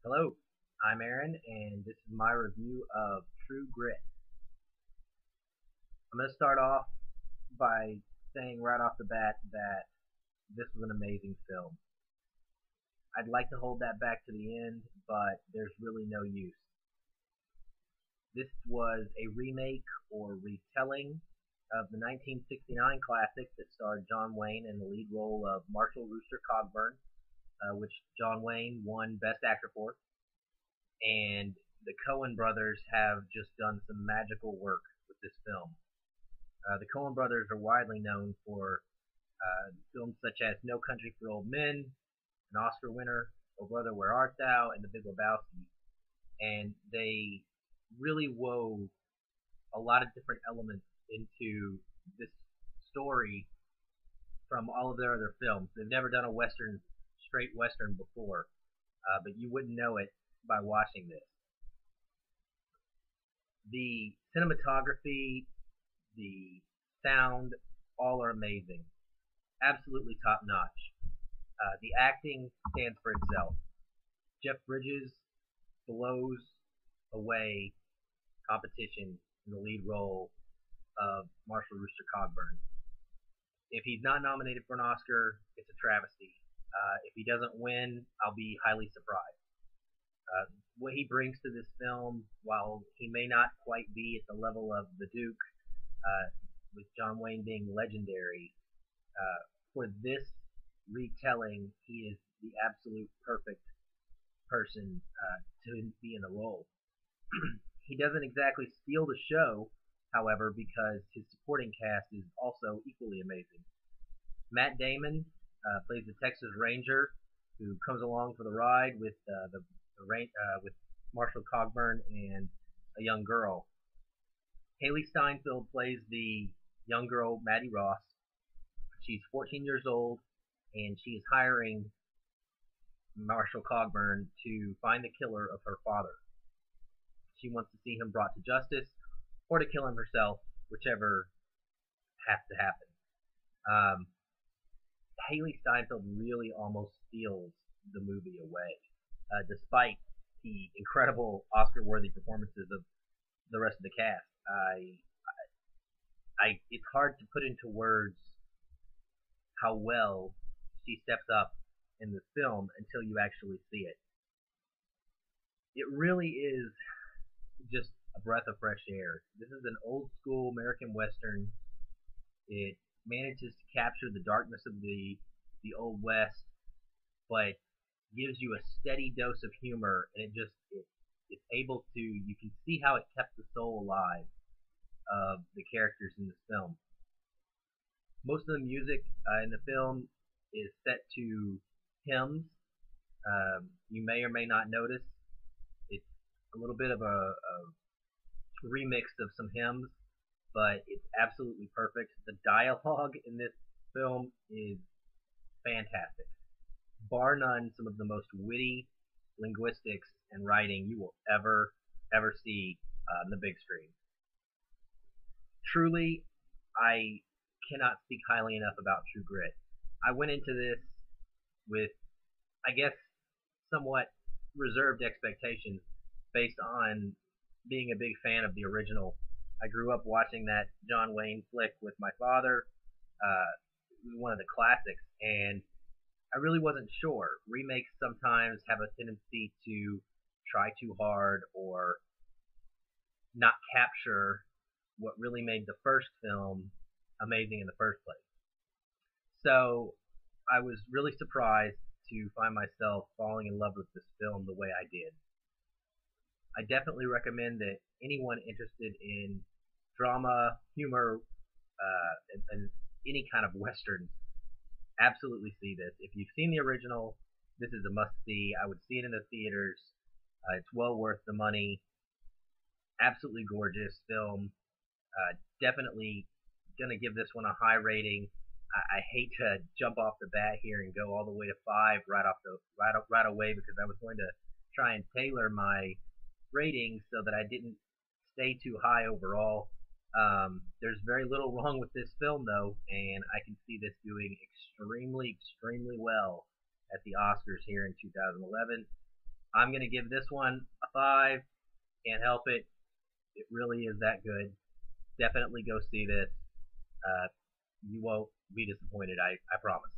Hello, I'm Aaron, and this is my review of True Grit. I'm going to start off by saying right off the bat that this was an amazing film. I'd like to hold that back to the end, but there's really no use. This was a remake or retelling of the 1969 classic that starred John Wayne in the lead role of Marshall Rooster Cogburn, which John Wayne won Best Actor for. And the Coen brothers have just done some magical work with this film. The Coen brothers are widely known for films such as No Country for Old Men, an Oscar winner, Oh Brother, Where Art Thou, and The Big Lebowski. And they really wove a lot of different elements into this story from all of their other films. They've never done a western, straight western before, but you wouldn't know it by watching this. The cinematography, the sound, all are amazing. Absolutely top notch. The acting stands for itself. Jeff Bridges blows away competition in the lead role of Marshall Rooster Cogburn. If he's not nominated for an Oscar, it's a travesty. If he doesn't win, I'll be highly surprised. What he brings to this film, while he may not quite be at the level of the Duke, with John Wayne being legendary, for this retelling, he is the absolute perfect person to be in the role. He doesn't exactly steal the show, however, because his supporting cast is also equally amazing. Matt Damon plays the Texas Ranger who comes along for the ride with with Marshall Cogburn and a young girl. Haley Steinfeld plays the young girl Maddie Ross. She's 14 years old, and she is hiring Marshall Cogburn to find the killer of her father. She wants to see him brought to justice, or to kill him herself, whichever has to happen. Haley Steinfeld really almost steals the movie away, despite the incredible Oscar-worthy performances of the rest of the cast. It's hard to put into words how well she steps up in this film until you actually see it. It really is just a breath of fresh air. This is an old school American Western. It manages to capture the darkness of the Old West, but gives you a steady dose of humor, and it's able to, you can see how it kept the soul alive of the characters in this film. Most of the music in the film is set to hymns. You may or may not notice it's a little bit of a remix of some hymns, but it's absolutely perfect. The dialogue in this film is fantastic. Bar none, some of the most witty linguistics and writing you will ever see on the big screen. Truly, I cannot speak highly enough about True Grit. I went into this with, I guess, somewhat reserved expectations based on being a big fan of the original. I grew up watching that John Wayne flick with my father, one of the classics, and I really wasn't sure. Remakes sometimes have a tendency to try too hard or not capture what really made the first film amazing in the first place. So I was really surprised to find myself falling in love with this film the way I did. I definitely recommend that anyone interested in drama, humor, and any kind of westerns absolutely see this. If you've seen the original, this is a must-see. I would see it in the theaters. It's well worth the money. Absolutely gorgeous film. Definitely gonna give this one a high rating. I hate to jump off the bat here and go all the way to 5 right away, because I was going to try and tailor my rating so that I didn't stay too high overall. There's very little wrong with this film, though, and I can see this doing extremely well at the Oscars here in 2011. I'm gonna give this one a 5. Can't help it. It really is that good. Definitely go see this. You won't be disappointed. I promise.